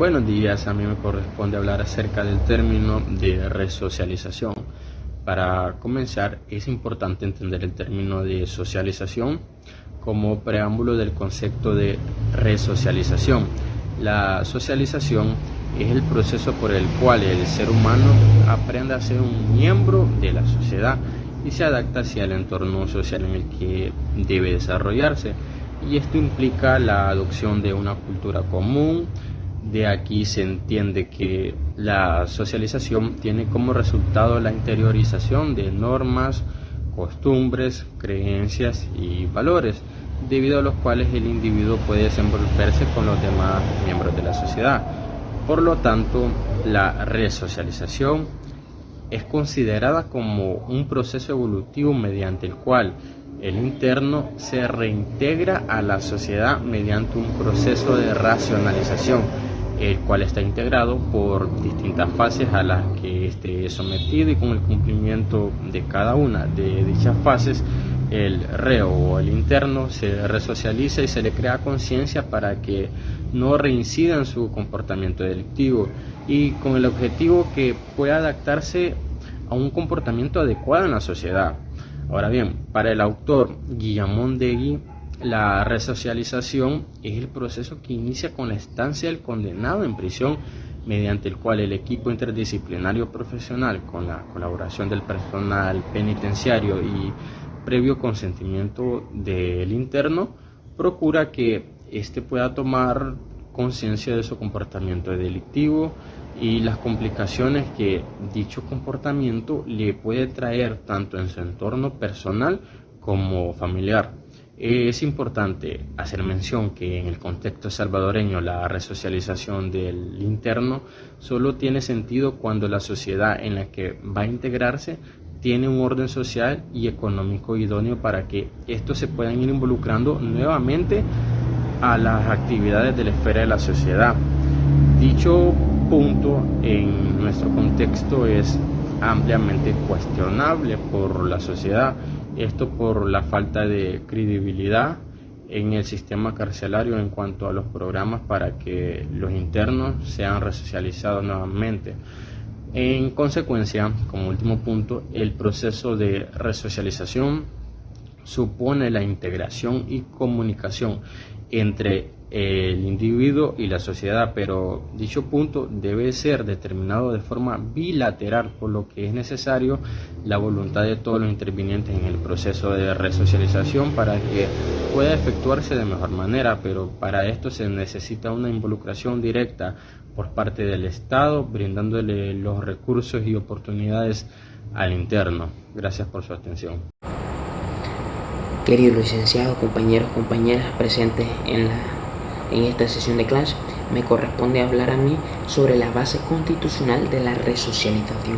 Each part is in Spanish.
Buenos días, a mí me corresponde hablar acerca del término de resocialización. Para comenzar, es importante entender el término de socialización como preámbulo del concepto de resocialización. La socialización es el proceso por el cual el ser humano aprende a ser un miembro de la sociedad y se adapta hacia el entorno social en el que debe desarrollarse. Y esto implica la adopción de una cultura común. De aquí se entiende que la socialización tiene como resultado la interiorización de normas, costumbres, creencias y valores, debido a los cuales el individuo puede desenvolverse con los demás miembros de la sociedad. Por lo tanto, la resocialización es considerada como un proceso evolutivo mediante el cual el interno se reintegra a la sociedad mediante un proceso de racionalización, el cual está integrado por distintas fases a las que esté sometido, y con el cumplimiento de cada una de dichas fases, el reo o el interno se resocializa y se le crea conciencia para que no reincida en su comportamiento delictivo, y con el objetivo que pueda adaptarse a un comportamiento adecuado en la sociedad. Ahora bien, para el autor Guillamón-Degui, la resocialización es el proceso que inicia con la estancia del condenado en prisión, mediante el cual el equipo interdisciplinario profesional, con la colaboración del personal penitenciario y previo consentimiento del interno, procura que éste pueda tomar conciencia de su comportamiento delictivo y las complicaciones que dicho comportamiento le puede traer tanto en su entorno personal como familiar. Es importante hacer mención que en el contexto salvadoreño la resocialización del interno solo tiene sentido cuando la sociedad en la que va a integrarse tiene un orden social y económico idóneo para que estos se puedan ir involucrando nuevamente a las actividades de la esfera de la sociedad. Dicho punto en nuestro contexto es ampliamente cuestionable por la sociedad, esto por la falta de credibilidad en el sistema carcelario en cuanto a los programas para que los internos sean resocializados nuevamente. En consecuencia, como último punto, el proceso de resocialización supone la integración y comunicación entre el individuo y la sociedad, pero dicho punto debe ser determinado de forma bilateral, por lo que es necesario la voluntad de todos los intervinientes en el proceso de resocialización para que pueda efectuarse de mejor manera, pero para esto se necesita una involucración directa por parte del Estado, brindándole los recursos y oportunidades al interno. Gracias por su atención. Queridos licenciados, compañeros, compañeras presentes en esta sesión de clase, me corresponde hablar a mí sobre la base constitucional de la resocialización.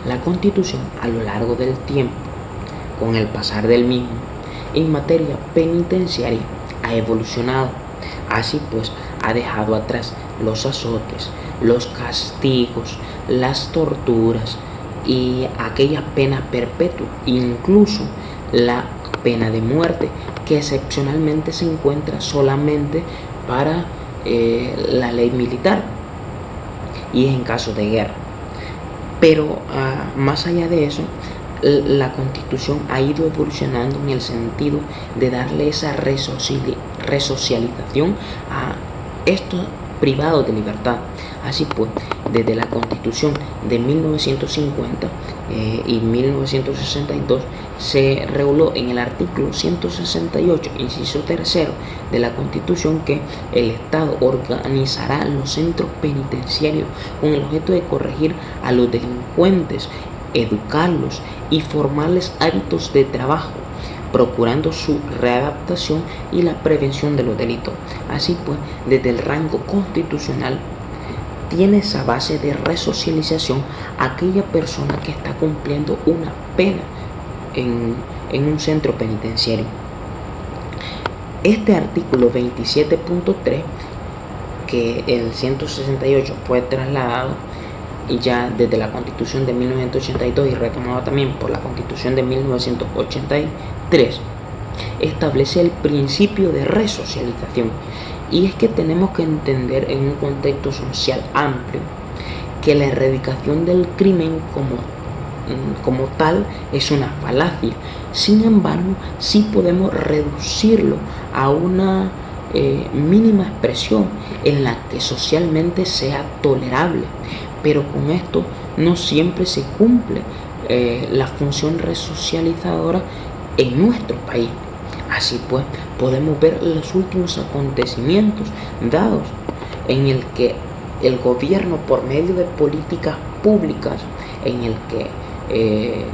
La Constitución, a lo largo del tiempo, con el pasar del mismo, en materia penitenciaria ha evolucionado. Así pues, ha dejado atrás los azotes, los castigos, las torturas y aquellas penas perpetuas, incluso la pena de muerte, que excepcionalmente se encuentra solamente para la ley militar y es en caso de guerra. Pero más allá de eso, la Constitución ha ido evolucionando en el sentido de darle esa resocialización a estos privados de libertad. Así pues, desde la Constitución de 1950 y 1962 se reguló en el artículo 168, inciso tercero de la Constitución, que el Estado organizará los centros penitenciarios con el objeto de corregir a los delincuentes, educarlos y formarles hábitos de trabajo, procurando su readaptación y la prevención de los delitos. Así pues, desde el rango constitucional tiene esa base de resocialización aquella persona que está cumpliendo una pena en un centro penitenciario. Este artículo 27.3, que el 168 fue trasladado y ya desde la Constitución de 1982 y retomado también por la Constitución de 1983, establece el principio de resocialización Y es que tenemos que entender en un contexto social amplio que la erradicación del crimen como tal es una falacia. Sin embargo, sí podemos reducirlo a una mínima expresión en la que socialmente sea tolerable, pero con esto no siempre se cumple la función resocializadora en nuestro país. Así pues, podemos ver los últimos acontecimientos dados en el que el gobierno, por medio de políticas públicas, en el que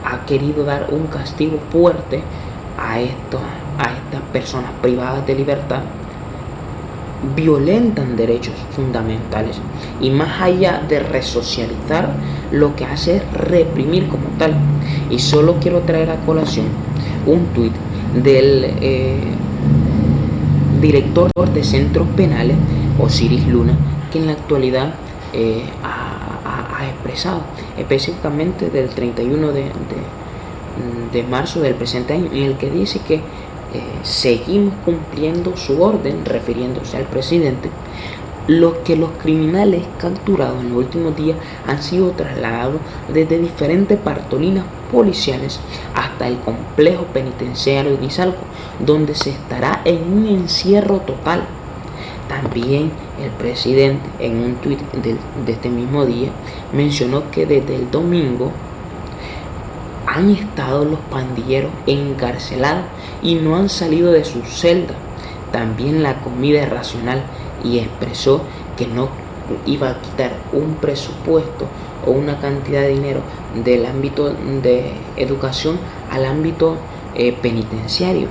ha querido dar un castigo fuerte a estas personas privadas de libertad, violentan derechos fundamentales, y más allá de resocializar, lo que hace es reprimir como tal. Y solo quiero traer a colación un tuit del director de centros penales, Osiris Luna, que en la actualidad ha expresado, específicamente del 31 de marzo del presente año, en el que dice que seguimos cumpliendo su orden, refiriéndose al presidente. Los criminales capturados en los últimos días han sido trasladados desde diferentes partolinas policiales hasta el complejo penitenciario de Izalco, donde se estará en un encierro total. También el presidente, en un tuit de este mismo día, mencionó que desde el domingo han estado los pandilleros encarcelados y no han salido de sus celdas. También la comida es racional, y expresó que no iba a quitar un presupuesto o una cantidad de dinero del ámbito de educación al ámbito penitenciario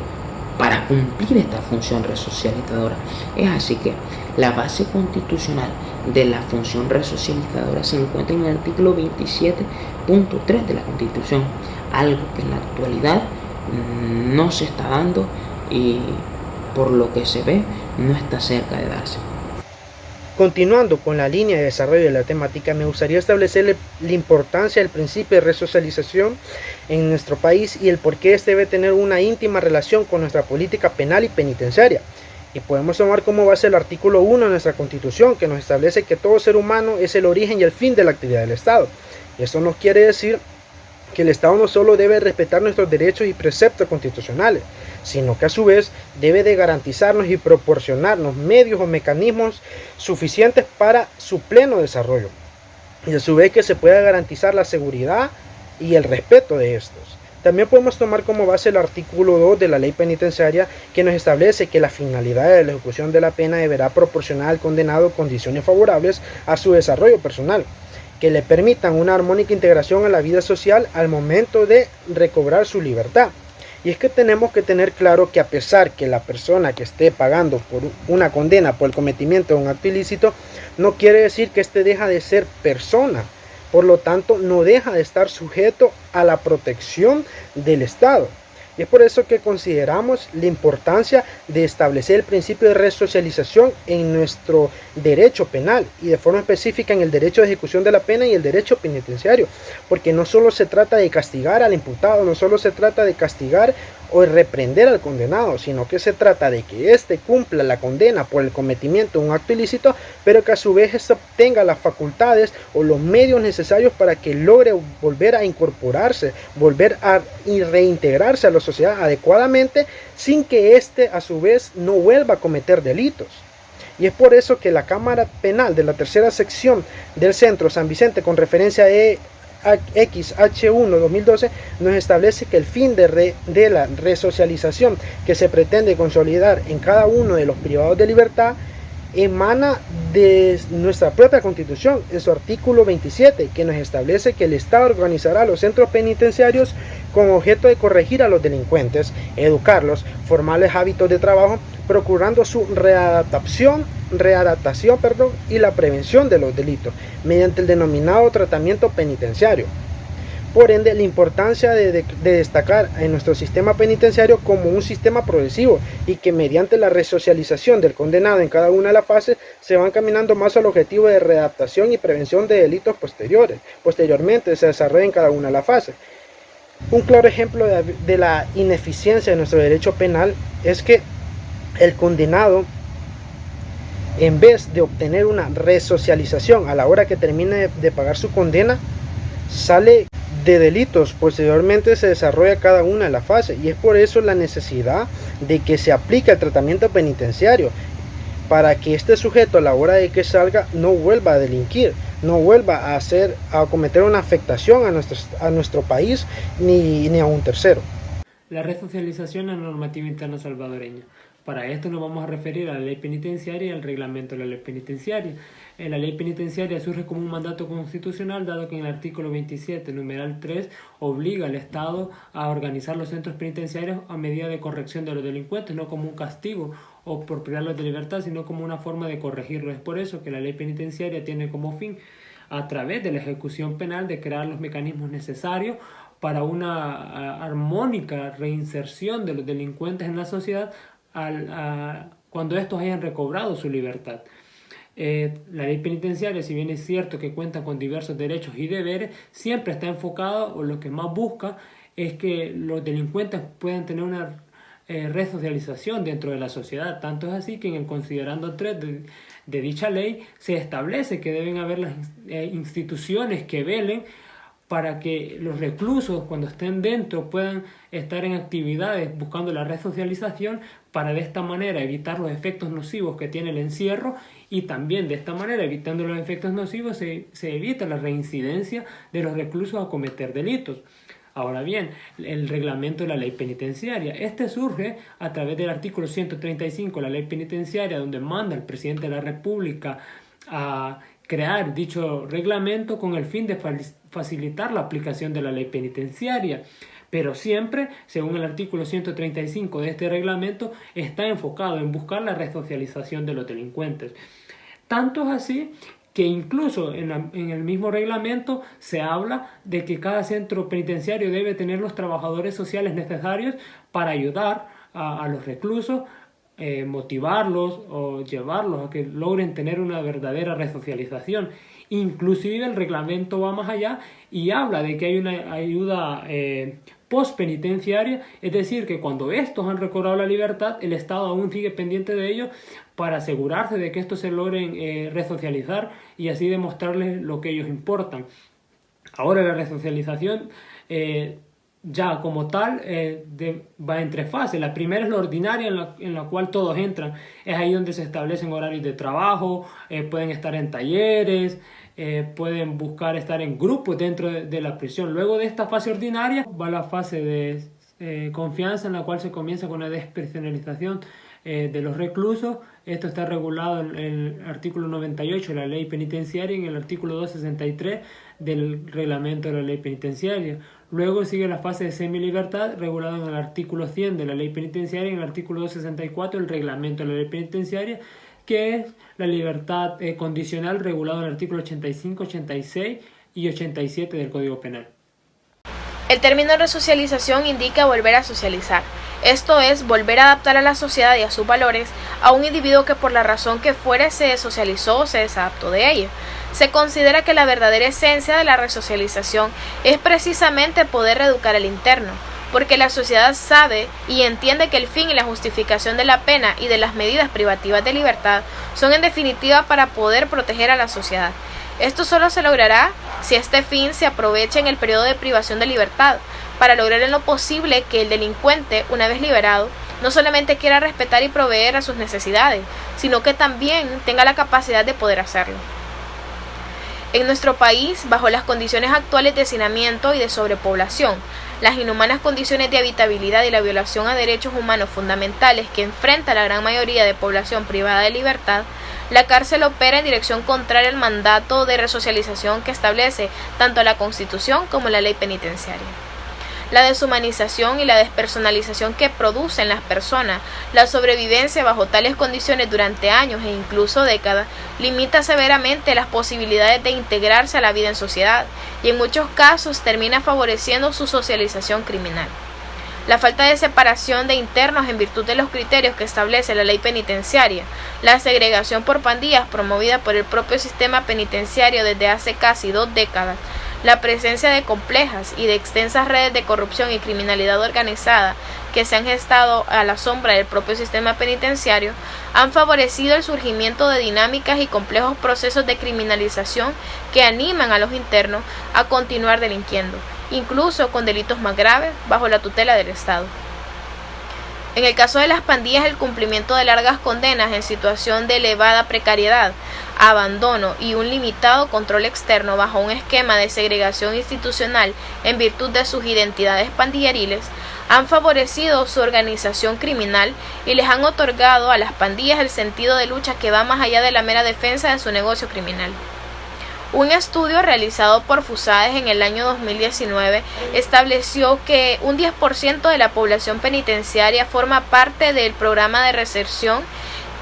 para cumplir esta función resocializadora. Es así que la base constitucional de la función resocializadora se encuentra en el artículo 27.3 de la Constitución, algo que en la actualidad no se está dando y por lo que se ve no está cerca de darse. Continuando con la línea de desarrollo de la temática, me gustaría establecer la importancia del principio de resocialización en nuestro país y el por qué este debe tener una íntima relación con nuestra política penal y penitenciaria. Y podemos tomar como base el artículo 1 de nuestra Constitución, que nos establece que todo ser humano es el origen y el fin de la actividad del Estado. Y esto nos quiere decir que el Estado no solo debe respetar nuestros derechos y preceptos constitucionales, sino que a su vez debe de garantizarnos y proporcionarnos medios o mecanismos suficientes para su pleno desarrollo, y a su vez que se pueda garantizar la seguridad y el respeto de estos. También podemos tomar como base el artículo 2 de la ley penitenciaria, que nos establece que la finalidad de la ejecución de la pena deberá proporcionar al condenado condiciones favorables a su desarrollo personal, que le permitan una armónica integración a la vida social al momento de recobrar su libertad. Y es que tenemos que tener claro que a pesar que la persona que esté pagando por una condena por el cometimiento de un acto ilícito, no quiere decir que éste deja de ser persona. Por lo tanto, no deja de estar sujeto a la protección del Estado. Y es por eso que consideramos la importancia de establecer el principio de resocialización en nuestro derecho penal y de forma específica en el derecho de ejecución de la pena y el derecho penitenciario, porque no solo se trata de castigar al imputado, no solo se trata de castigar o de reprender al condenado, sino que se trata de que éste cumpla la condena por el cometimiento de un acto ilícito, pero que a su vez éste obtenga las facultades o los medios necesarios para que logre volver a incorporarse, volver a reintegrarse a la sociedad adecuadamente, sin que éste a su vez no vuelva a cometer delitos. Y es por eso que la Cámara Penal de la tercera sección del Centro San Vicente, con referencia XH1-2012, nos establece que el fin de la resocialización que se pretende consolidar en cada uno de los privados de libertad emana de nuestra propia Constitución, en su artículo 27, que nos establece que el Estado organizará los centros penitenciarios con objeto de corregir a los delincuentes, educarlos, formarles hábitos de trabajo, procurando su readaptación y la prevención de los delitos, mediante el denominado tratamiento penitenciario. Por ende, la importancia de destacar en nuestro sistema penitenciario como un sistema progresivo y que mediante la resocialización del condenado en cada una de las fases se van caminando más al objetivo de readaptación y prevención de delitos posteriormente se desarrolla en cada una de las fases. Un claro ejemplo de la ineficiencia de nuestro derecho penal es que el condenado en vez de obtener una resocialización a la hora que termine de pagar su condena, sale de delitos. Posteriormente se desarrolla cada una de las fases, y es por eso la necesidad de que se aplique el tratamiento penitenciario, para que este sujeto a la hora de que salga no vuelva a delinquir, no vuelva a cometer una afectación a nuestro país ni a un tercero. La resocialización en la normativa interna salvadoreña. Para esto nos vamos a referir a la ley penitenciaria y al reglamento de la ley penitenciaria. La ley penitenciaria surge como un mandato constitucional, dado que en el artículo 27, numeral 3, obliga al Estado a organizar los centros penitenciarios a medida de corrección de los delincuentes, no como un castigo o por privarlos de libertad, sino como una forma de corregirlos. Es por eso que la ley penitenciaria tiene como fin, a través de la ejecución penal, de crear los mecanismos necesarios para una armónica reinserción de los delincuentes en la sociedad cuando estos hayan recobrado su libertad. La ley penitenciaria, si bien es cierto que cuenta con diversos derechos y deberes, siempre está enfocado, o lo que más busca es que los delincuentes puedan tener una resocialización dentro de la sociedad. Tanto es así que en el considerando 3 de dicha ley se establece que deben haber las instituciones que velen para que los reclusos, cuando estén dentro, puedan estar en actividades buscando la resocialización, para de esta manera evitar los efectos nocivos que tiene el encierro, y también de esta manera, evitando los efectos nocivos, se evita la reincidencia de los reclusos a cometer delitos. Ahora bien, el reglamento de la ley penitenciaria. Este surge a través del artículo 135 de la ley penitenciaria, donde manda el presidente de la República a crear dicho reglamento con el fin de facilitar la aplicación de la ley penitenciaria. Pero siempre, según el artículo 135 de este reglamento, está enfocado en buscar la resocialización de los delincuentes. Tanto es así que incluso en el mismo reglamento se habla de que cada centro penitenciario debe tener los trabajadores sociales necesarios para ayudar a los reclusos, motivarlos o llevarlos a que logren tener una verdadera resocialización. Inclusive el reglamento va más allá y habla de que hay una ayuda postpenitenciaria, es decir, que cuando estos han recobrado la libertad, el Estado aún sigue pendiente de ellos para asegurarse de que estos se logren resocializar y así demostrarles lo que ellos importan. Ahora la resocialización ya como tal va en 3 fases. La primera es la ordinaria, en la cual todos entran. Es ahí donde se establecen horarios de trabajo, pueden estar en talleres, pueden buscar estar en grupos dentro de la prisión. Luego de esta fase ordinaria va la fase de confianza, en la cual se comienza con la despersonalización de los reclusos. Esto está regulado en el artículo 98 de la ley penitenciaria y en el artículo 263 del reglamento de la ley penitenciaria. Luego sigue la fase de semilibertad, regulada en el artículo 100 de la ley penitenciaria y en el artículo 264 del reglamento de la ley penitenciaria, que es la libertad condicional, regulado en el artículo 85, 86 y 87 del Código Penal. El término resocialización indica volver a socializar. Esto es, volver a adaptar a la sociedad y a sus valores a un individuo que por la razón que fuere se desocializó o se desadaptó de ella. Se considera que la verdadera esencia de la resocialización es precisamente poder reeducar al interno, porque la sociedad sabe y entiende que el fin y la justificación de la pena y de las medidas privativas de libertad son en definitiva para poder proteger a la sociedad. Esto solo se logrará si este fin se aprovecha en el periodo de privación de libertad, para lograr en lo posible que el delincuente, una vez liberado, no solamente quiera respetar y proveer a sus necesidades, sino que también tenga la capacidad de poder hacerlo. En nuestro país, bajo las condiciones actuales de hacinamiento y de sobrepoblación, las inhumanas condiciones de habitabilidad y la violación a derechos humanos fundamentales que enfrenta la gran mayoría de población privada de libertad, la cárcel opera en dirección contraria al mandato de resocialización que establece tanto la Constitución como la ley penitenciaria. La deshumanización y la despersonalización que producen las personas, la sobrevivencia bajo tales condiciones durante años e incluso décadas, limita severamente las posibilidades de integrarse a la vida en sociedad y en muchos casos termina favoreciendo su socialización criminal. La falta de separación de internos en virtud de los criterios que establece la ley penitenciaria, la segregación por pandillas promovida por el propio sistema penitenciario desde hace casi 2 décadas, la presencia de complejas y de extensas redes de corrupción y criminalidad organizada que se han gestado a la sombra del propio sistema penitenciario han favorecido el surgimiento de dinámicas y complejos procesos de criminalización que animan a los internos a continuar delinquiendo, incluso con delitos más graves, bajo la tutela del Estado. En el caso de las pandillas, el cumplimiento de largas condenas en situación de elevada precariedad, abandono y un limitado control externo bajo un esquema de segregación institucional en virtud de sus identidades pandilleriles, han favorecido su organización criminal y les han otorgado a las pandillas el sentido de lucha que va más allá de la mera defensa de su negocio criminal. Un estudio realizado por FUSAES en el año 2019 estableció que un 10% de la población penitenciaria forma parte del programa de reinserción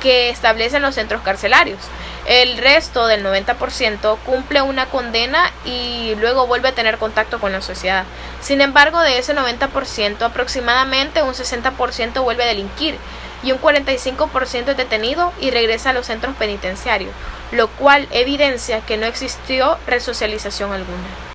que establecen los centros carcelarios. El resto del 90% cumple una condena y luego vuelve a tener contacto con la sociedad. Sin embargo, de ese 90%, aproximadamente un 60% vuelve a delinquir y un 45% es detenido y regresa a los centros penitenciarios, lo cual evidencia que no existió resocialización alguna.